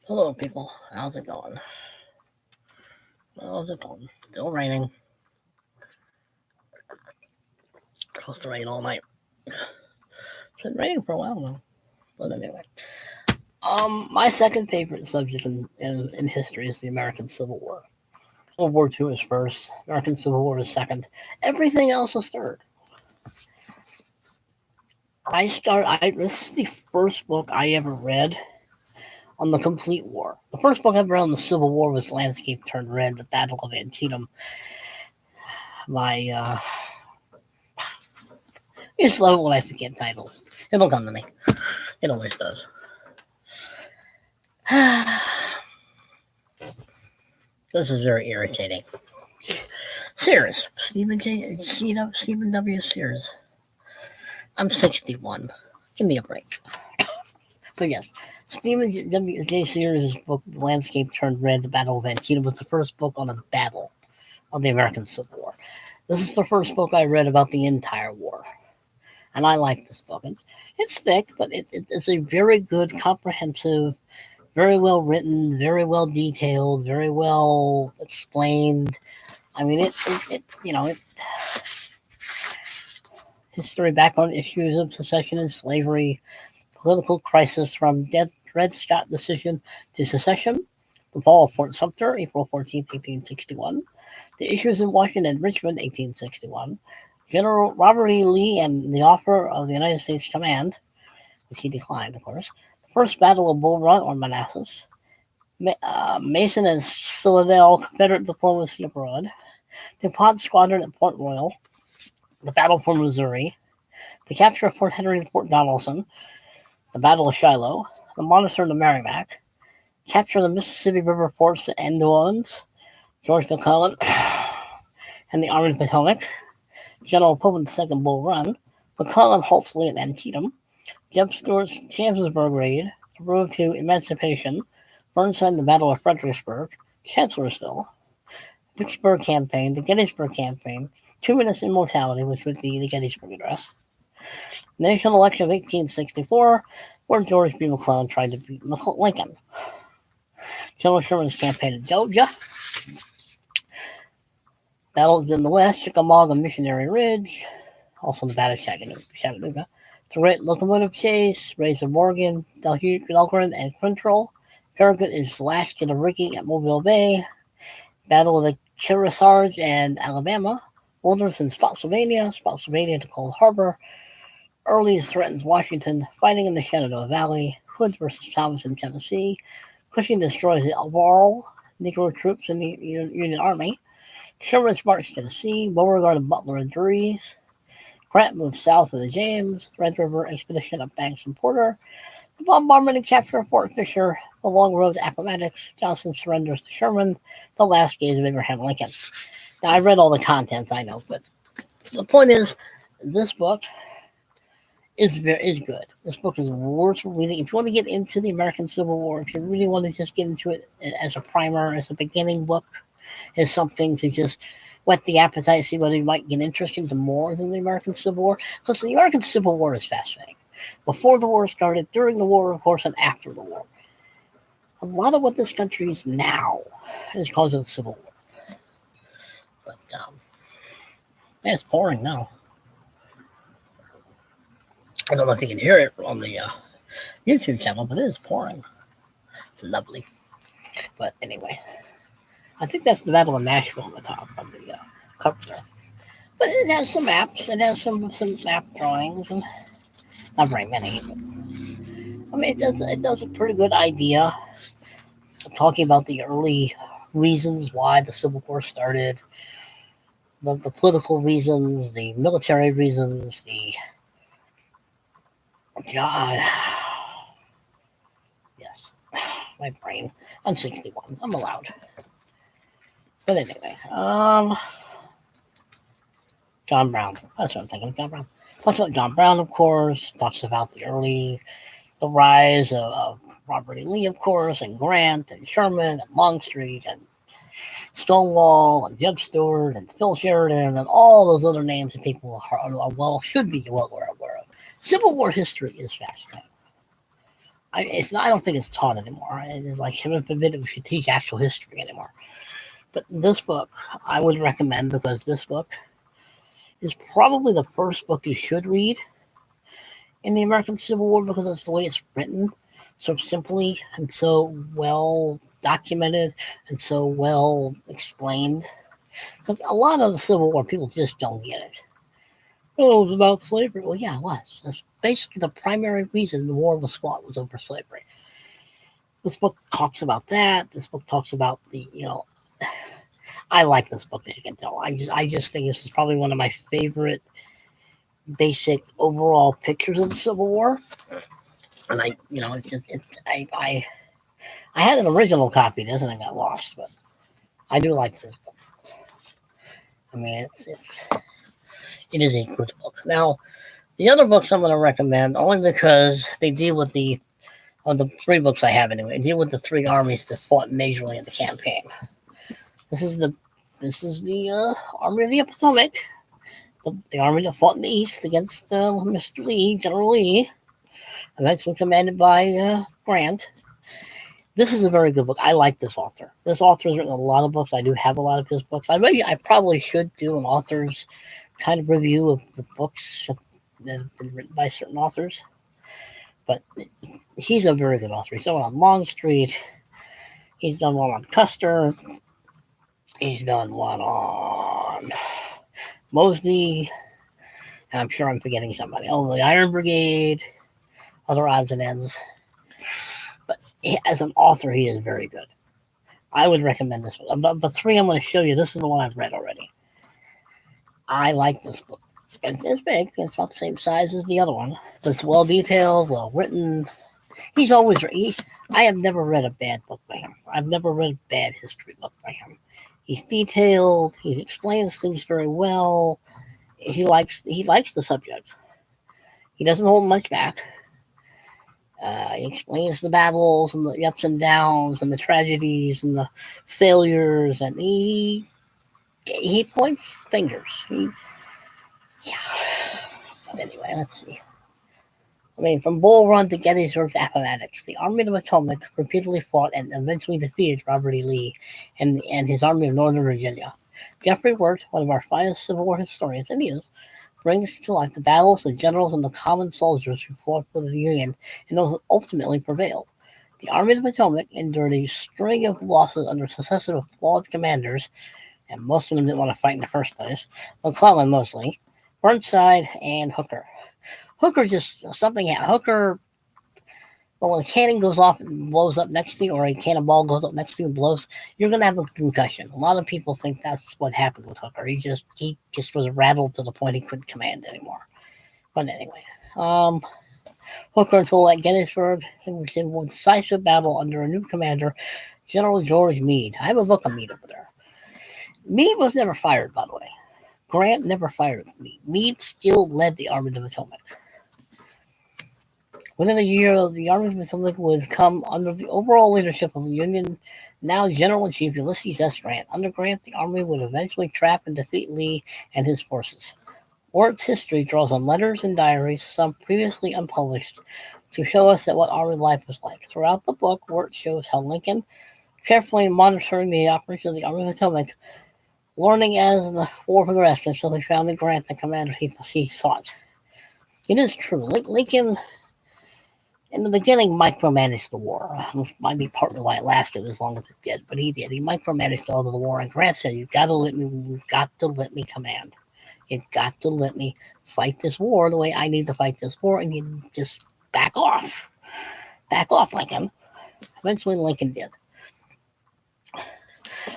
Hello, people. How's it going? How's it going? Still raining. It's supposed to rain all night. It's been raining for a while now. But anyway, my second favorite subject in history is the American Civil War. World War II is first. American Civil War is second. Everything else is third. This is the first book I ever read on the complete war. The first book I ever read on the Civil War was Landscape Turned Red, The Battle of Antietam. I just love it when I forget titles. It'll come to me. It always does. This is very irritating. Sears. Stephen W. Sears. I'm 61. Give me a break. But yes, Stephen W. J. Sears' book, The Landscape Turned Red, The Battle of Antietam, was the first book on a battle of the American Civil War. This is the first book I read about the entire war. And I like this book. It's thick, but it's a very good, comprehensive, very well written, very well detailed, very well explained. I mean, history, background, issues of secession and slavery, political crisis from Dred Scott decision to secession, the fall of Fort Sumter, April 14th, 1861, the issues in Washington and Richmond, 1861, General Robert E. Lee and the offer of the United States command, which he declined, of course, the first Battle of Bull Run or Manassas, Mason and Slidell Confederate diplomacy abroad, DuPont Squadron at Port Royal, the Battle for Missouri, the capture of Fort Henry and Fort Donelson, the Battle of Shiloh, the Monitor and the Merrimack, capture of the Mississippi River forts and New Orleans, George McClellan and the Army of the Potomac, General Pullman's second Bull Run, McClellan halts Lee at Antietam, Jeb Stuart's Chambersburg raid, the road to emancipation, Burnside and the Battle of Fredericksburg, Chancellorsville, Vicksburg campaign, the Gettysburg campaign, 2 minutes immortality, which would be the Gettysburg Address, national election of 1864, where George B. McClellan tried to beat Lincoln, General Sherman's campaign in Georgia, battles in the West, Chickamauga and Missionary Ridge, also the Battle of Chattanooga, the Great Locomotive Chase, Raids of Morgan, Dahlgren and Quintrell, Farragut is lashed to the rigging at Mobile Bay, Battle of the Kearsarge and Alabama, Wilderness in Spotsylvania to Cold Harbor, Early threatens Washington, fighting in the Shenandoah Valley, Hood versus Thomas in Tennessee, Cushing destroys the Laurel, Negro troops in the Union Army, Sherman's march to the sea, Beauregard and Butler injuries, Grant moves south with the James, Red River expedition up Banks and Porter, the bombardment and capture of Fort Fisher, the long road to Appomattox, Johnson surrenders to Sherman, the last days of Abraham Lincoln. Now, I read all the contents, I know, but the point is, this book is good. This book is worth reading. If you want to get into the American Civil War, if you really want to just get into it as a primer, as a beginning book, as something to just whet the appetite, see whether you might get interested into more than the American Civil War, because the American Civil War is fascinating. Before the war started, during the war, of course, and after the war. A lot of what this country is now is because of the Civil War. But, it's pouring now. I don't know if you can hear it on the YouTube channel, but it is pouring. It's lovely. But anyway, I think that's the Battle of Nashville on the top of the cover there. But it has some maps. It has some map drawings, and not very many. But, I mean, it does a pretty good idea of talking about the early reasons why the Civil War started, the political reasons, the military reasons, God. Yes. My brain. I'm 61. I'm allowed. But anyway, John Brown. That's what I'm thinking of, John Brown. Talks about John Brown, of course. Talks about the rise of Robert E. Lee, of course, and Grant, and Sherman, and Longstreet, and Stonewall, and Jeb Stuart, and Phil Sheridan, and all those other names that people should be well aware of. Civil War history is fascinating. I don't think it's taught anymore. It's like heaven forbid we should teach actual history anymore. But this book I would recommend because this book is probably the first book you should read in the American Civil War because it's the way it's written, so simply and so well documented and so well explained. Because a lot of the Civil War people just don't get it. Oh, it was about slavery. Well, yeah, it was. That's basically the primary reason the war was fought was over slavery. This book talks about that. This book talks about I like this book, as you can tell. I just think this is probably one of my favorite basic overall pictures of the Civil War. And I had an original copy of this and I got lost, but I do like this book. I mean, it is a good book. Now, the other books I'm going to recommend only because they deal with the three books I have anyway. They deal with the three armies that fought majorly in the campaign. This is the Army of the Potomac, the army that fought in the East against Mr. Lee, General Lee, eventually commanded by Grant. This is a very good book. I like this author. This author has written a lot of books. I do have a lot of his books. I probably should do an author's kind of review of the books that have been written by certain authors. But he's a very good author. He's done one on Longstreet. He's done one on Custer. He's done one on Mosby. And I'm sure I'm forgetting somebody. Oh, the Iron Brigade. Other odds and ends. But as an author, he is very good. I would recommend this one. Of the three I'm going to show you, this is the one I've read already. I like this book. It's big. It's about the same size as the other one. But it's well detailed, well written. I have never read a bad book by him. I've never read a bad history book by him. He's detailed. He explains things very well. He likes the subject. He doesn't hold much back. He explains the battles and the ups and downs and the tragedies and the failures, and he points fingers. But anyway, let's see. I mean, from Bull Run to Gettysburg to Appomattox, the Army of the Potomac repeatedly fought and eventually defeated Robert E. Lee and his Army of Northern Virginia. Jeffrey Wirt, one of our finest Civil War historians, and he is, brings to life the battles, the generals, and the common soldiers who fought for the Union and those ultimately prevailed. The Army of the Potomac endured a string of losses under successive flawed commanders, and most of them didn't want to fight in the first place, McClellan mostly, Burnside, and Hooker. Hooker but when a cannon goes off and blows up next to you, or a cannonball goes up next to you and blows, you're going to have a concussion. A lot of people think that's what happened with Hooker. He just was rattled to the point he couldn't command anymore. But anyway, Hooker until at Gettysburg, he was in a decisive battle under a new commander, General George Meade. I have a book on Meade over there. Meade was never fired, by the way. Grant never fired Meade. Meade still led the Army of the Potomac. Within a year, the Army of the Potomac would come under the overall leadership of the Union, now General-in-Chief Ulysses S. Grant. Under Grant, the Army would eventually trap and defeat Lee and his forces. Wirt's history draws on letters and diaries, some previously unpublished, to show us that what Army life was like. Throughout the book, Wirt shows how Lincoln, carefully monitoring the operations of the Army of the Potomac, learning as the war progressed until he found in Grant the commander he sought. It is true. Lincoln, in the beginning, micromanaged the war. Which might be partly why it lasted as long as it did, but he did. He micromanaged all of the war, and Grant said, you've got to let me command. You've got to let me fight this war the way I need to fight this war, and you just back off. Back off, Lincoln. Eventually, Lincoln did.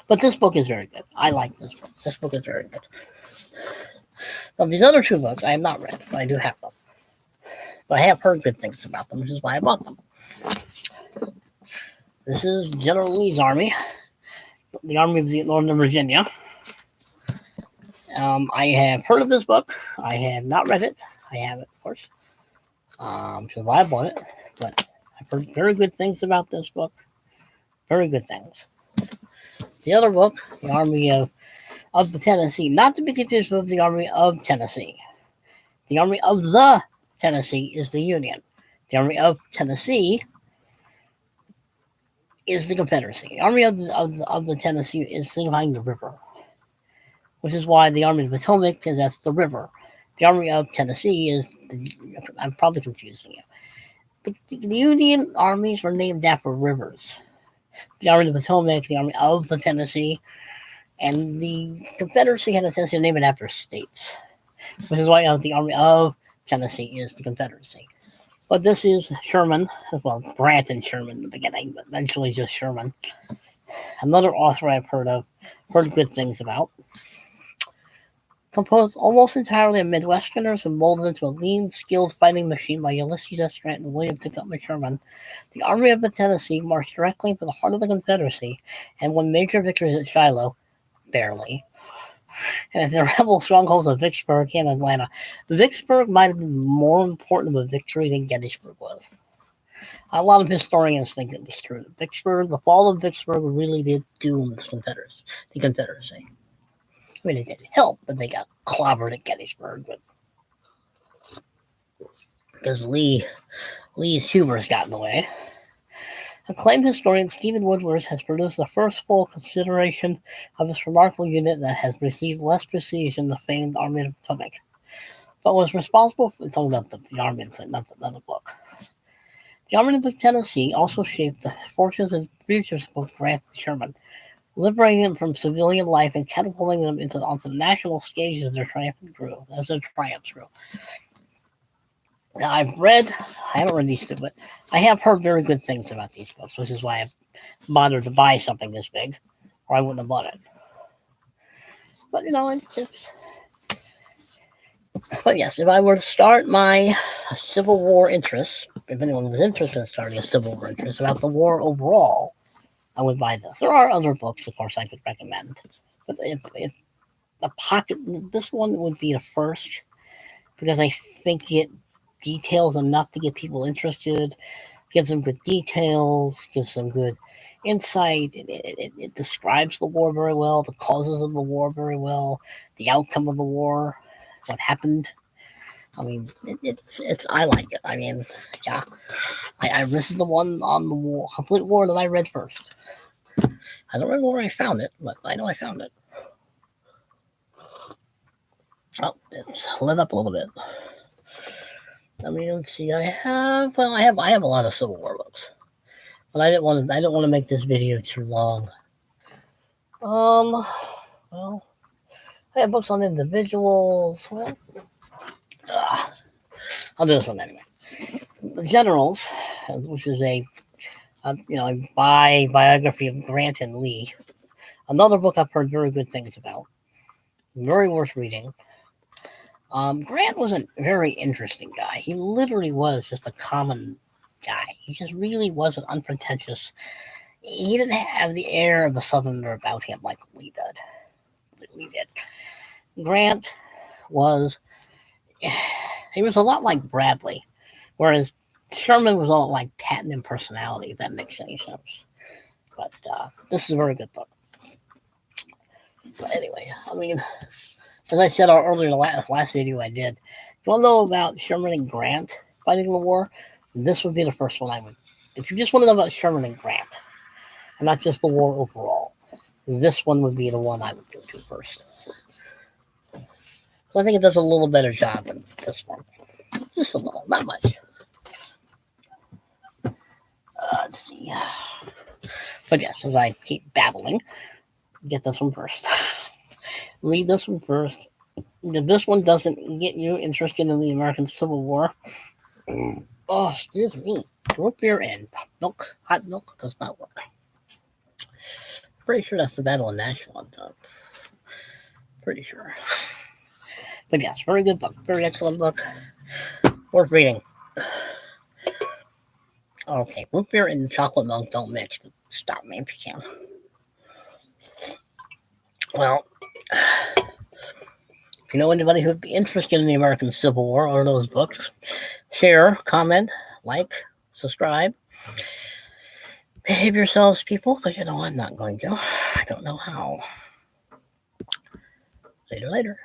But this book is very good. I like this book. This book is very good. Now, these other two books I have not read, but I do have them. But I have heard good things about them, which is why I bought them. This is General Lee's Army, the Army of the Northern Virginia. I have heard of this book. I have not read it. I have it, of course. So I bought it. But I've heard very good things about this book. Very good things. The other book, the Army of the Tennessee, not to be confused with the Army of Tennessee. The Army of the Tennessee is the Union. The Army of Tennessee is the Confederacy. The Army of the Tennessee is signifying the river, which is why the Army of the Potomac is that's the river. The Army of Tennessee is the. I'm probably confusing you. But the Union armies were named after rivers. The Army of the Potomac, the Army of the Tennessee, and the Confederacy had a tendency to name it after states, which is why the Army of Tennessee is the Confederacy. But this is Sherman, well, Grant and Sherman in the beginning, but eventually just Sherman. Another author I've heard good things about. Composed almost entirely of Midwesterners and molded into a lean, skilled fighting machine by Ulysses S. Grant and William Tecumseh Sherman, the Army of the Tennessee marched directly into the heart of the Confederacy and won major victories at Shiloh, barely, and at the rebel strongholds of Vicksburg and Atlanta. Vicksburg might have been more important of a victory than Gettysburg was. A lot of historians think it was true. The fall of Vicksburg really did doom the Confederacy. I mean, it didn't help, but they got clobbered at Gettysburg. But because Lee's hubris got in the way. Acclaimed historian Stephen Woodward has produced the first full consideration of this remarkable unit that has received less prestige than the famed Army of the Potomac, but was responsible for talking about the Army of the not the book. The Army of the Tennessee also shaped the fortunes and futures of both Grant and Sherman, liberating them from civilian life and catapulting them onto the national stage as their triumphs grew. Now, I haven't read these two, but I have heard very good things about these books, which is why I've bothered to buy something this big, or I wouldn't have bought it. But, But yes, if I were to start my Civil War interest, if anyone was interested in starting a Civil War interest about the war overall, I would buy this. There are other books, of course, I could recommend. But this one would be the first, because I think it details enough to get people interested, gives them good details, gives them good insight. It describes the war very well, the causes of the war very well, the outcome of the war, what happened. I mean, I like it. I mean, yeah, this is the one on the complete war that I read first. I don't remember where I found it, but I know I found it. Oh, it's lit up a little bit. I mean, let's see. I have a lot of Civil War books, but I didn't want to make this video too long. Well, I have books on individuals. Well, I'll do this one anyway. The Generals, which is a biography of Grant and Lee. Another book I've heard very good things about. Very worth reading. Grant was a very interesting guy. He literally was just a common guy. He just really wasn't unpretentious. He didn't have the air of a Southerner about him like Lee did. Grant was a lot like Bradley, whereas Sherman was all like Patton in personality, if that makes any sense. But this is a very good book. But anyway, I mean, as I said earlier in the last video I did, if you want to know about Sherman and Grant fighting the war, this would be the first one I would. If you just want to know about Sherman and Grant, and not just the war overall, this one would be the one I would go to first. So I think it does a little better job than this one. Just a little, not much. Let's see. But yes, as I keep babbling, get this one first. Read this one first. If this one doesn't get you interested in the American Civil War, oh, excuse me, root beer and hot milk does not work. Pretty sure that's the Battle of Nashville. Pretty sure. But yes, very good book. Very excellent book. Worth reading. Okay, root beer and chocolate milk don't mix. But stop me if you can. Well, if you know anybody who would be interested in the American Civil War or those books, share, comment, like, subscribe. Behave yourselves, people, because you know I'm not going to. I don't know how. Later.